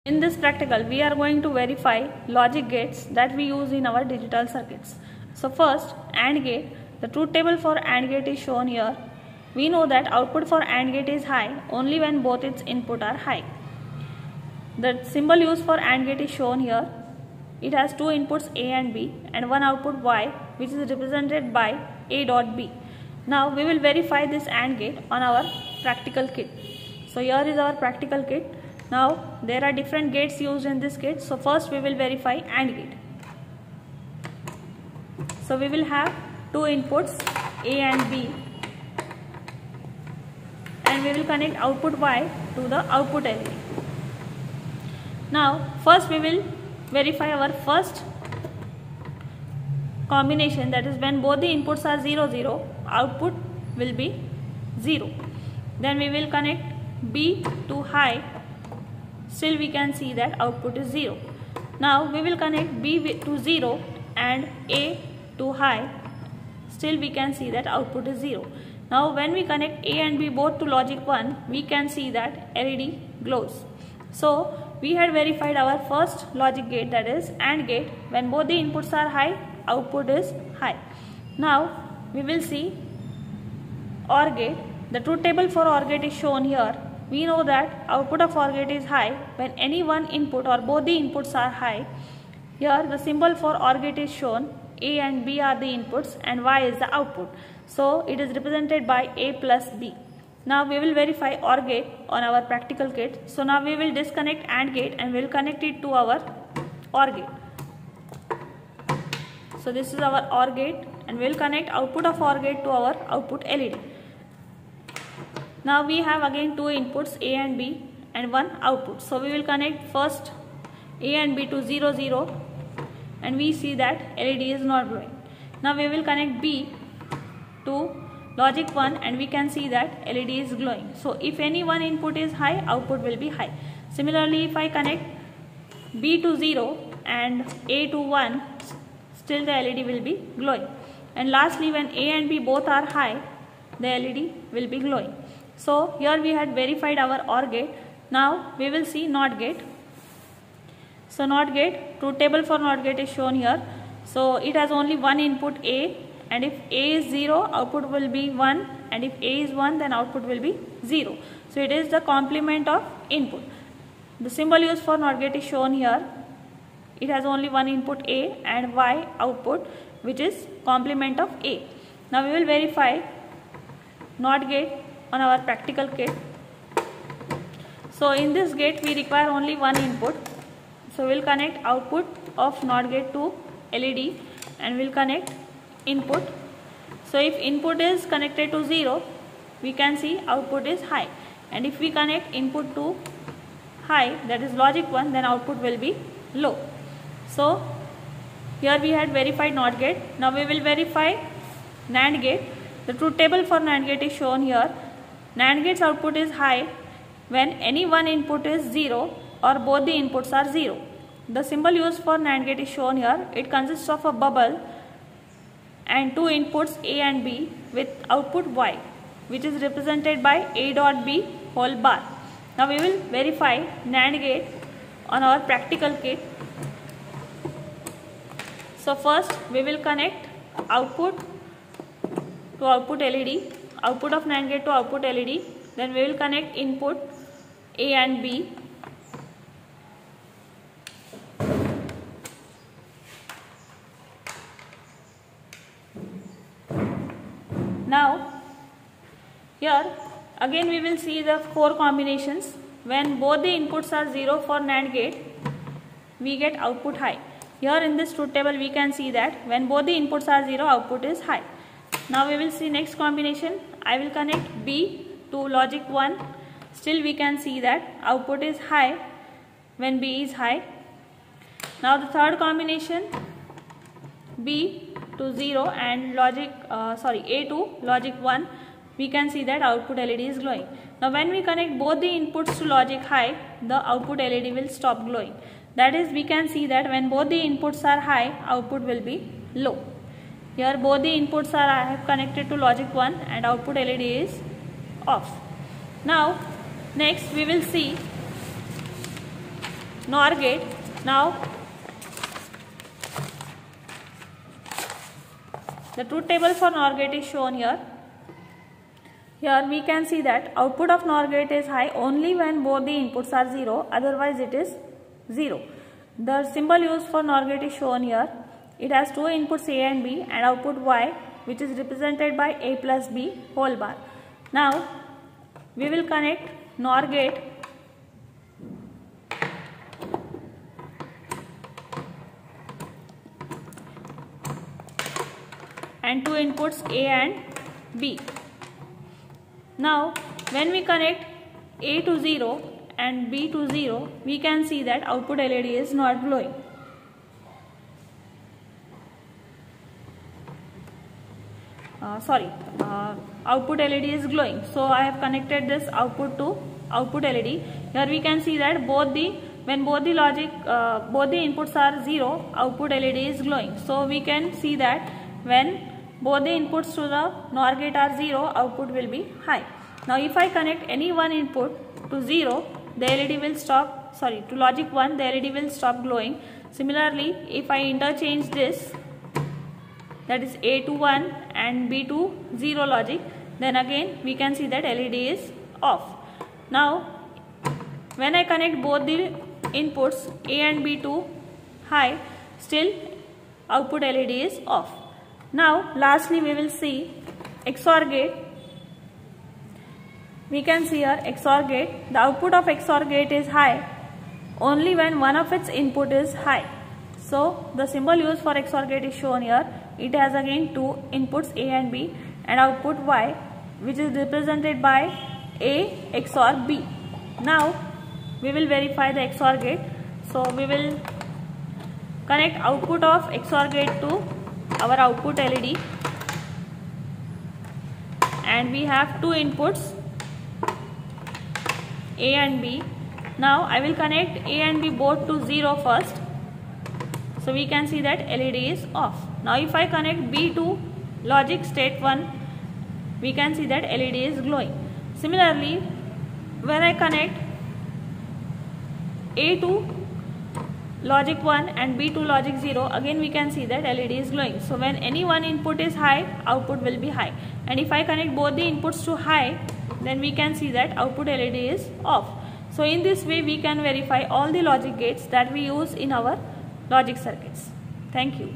In this practical, we are going to verify logic gates that we use in our digital circuits. So first, AND gate. The truth table for AND gate is shown here. We know that output for AND gate is high only when both its input are high. The symbol used for AND gate is shown here. It has two inputs A and B and one output Y, which is represented by A dot B. Now we will verify this AND gate on our practical kit. So here is our practical kit. Now there are different gates used in this kit. So first we will verify AND gate. So we will have two inputs A and B, and we will connect output Y to the output LED. Now first we will verify our first combination, that is when both the inputs are 0 0, output will be 0. Then we will connect B to high, still we can see that output is 0. Now we will connect B to 0 and A to high, still we can see that output is 0. Now when we connect A and B both to logic 1, we can see that LED glows. So we had verified our first logic gate, that is AND gate. When both the inputs are high, output is high. Now we will see OR gate. The truth table for OR gate is shown here. We know that output of OR gate is high when any one input or both the inputs are high. Here the symbol for OR gate is shown. A and B are the inputs and Y is the output. So it is represented by A plus B. Now we will verify OR gate on our practical kit. So now we will disconnect AND gate and we will connect it to our OR gate. So this is our OR gate and we will connect output of OR gate to our output LED. Now we have again two inputs A and B and one output. So we will connect first A and B to 0 0 and we see that LED is not glowing. Now we will connect B to logic 1 and we can see that LED is glowing. So if any one input is high, output will be high. Similarly, if I connect B to 0 and A to 1, still the LED will be glowing. And lastly, when A and B both are high, the LED will be glowing. So here we had verified our OR gate. Now we will see NOT gate. So NOT gate, truth table for NOT gate is shown here. So it has only one input A, and if A is 0, output will be 1, and if A is 1, then output will be 0. So it is the complement of input. The symbol used for NOT gate is shown here. It has only one input A and Y output, which is complement of A. Now we will verify NOT gate on our practical kit. So in this gate we require only one input. So we will connect output of NOT gate to LED and we will connect input. So if input is connected to 0, we can see output is high, and if we connect input to high, that is logic 1, then output will be low. So here we had verified NOT gate. Now we will verify NAND gate. The truth table for NAND gate is shown here. NAND gate's output is high when any one input is 0 or both the inputs are 0. The symbol used for NAND gate is shown here. It consists of a bubble and two inputs A and B with output Y, which is represented by A dot B whole bar. Now we will verify NAND gate on our practical kit. So first we will connect output to output LED, output of NAND gate to output LED. Then we will connect input A and B. Now here again we will see the four combinations. When both the inputs are 0 for NAND gate, we get output high. Here in this truth table we can see that when both the inputs are 0, output is high. Now we will see next combination. I will connect B to logic 1. Still we can see that output is high when B is high. Now the third combination, B to 0 and A to logic 1, we can see that output LED is glowing. Now when we connect both the inputs to logic high, the output LED will stop glowing. That is, we can see that when both the inputs are high, output will be low. Here both the inputs are I have connected to logic 1 and output LED is off. Now next we will see NOR gate. Now the truth table for NOR gate is shown here. Here we can see that output of NOR gate is high only when both the inputs are 0, otherwise it is 0. The symbol used for NOR gate is shown here. It has two inputs A and B and output Y, which is represented by A plus B whole bar. Now we will connect NOR gate and two inputs A and B. Now when we connect A to 0 and B to 0, we can see that output LED is not glowing. Output LED is glowing. So I have connected this output to output LED. Here we can see that when both the inputs are 0, output LED is glowing. So we can see that when both the inputs to the NOR gate are 0, output will be high. Now if I connect any one input to 0, the LED will stop, to logic 1, the LED will stop glowing. Similarly, if I interchange this, that is A to 1 and B to 0 logic, then again we can see that LED is off. Now when I connect both the inputs A and B to high, still output LED is off. Now lastly we will see XOR gate. We can see here XOR gate. The output of XOR gate is high only when one of its input is high. So the symbol used for XOR gate is shown here. It has again two inputs A and B and output Y, which is represented by A XOR B. Now we will verify the XOR gate. So we will connect output of XOR gate to our output LED and we have two inputs A and B. Now I will connect A and B both to 0 first. So we can see that LED is off. Now if I connect B to logic state 1, we can see that LED is glowing. Similarly, when I connect A to logic 1 and B to logic 0, again we can see that LED is glowing. So when any one input is high, output will be high. And if I connect both the inputs to high, then we can see that output LED is off. So in this way we can verify all the logic gates that we use in our logic circuits. Thank you.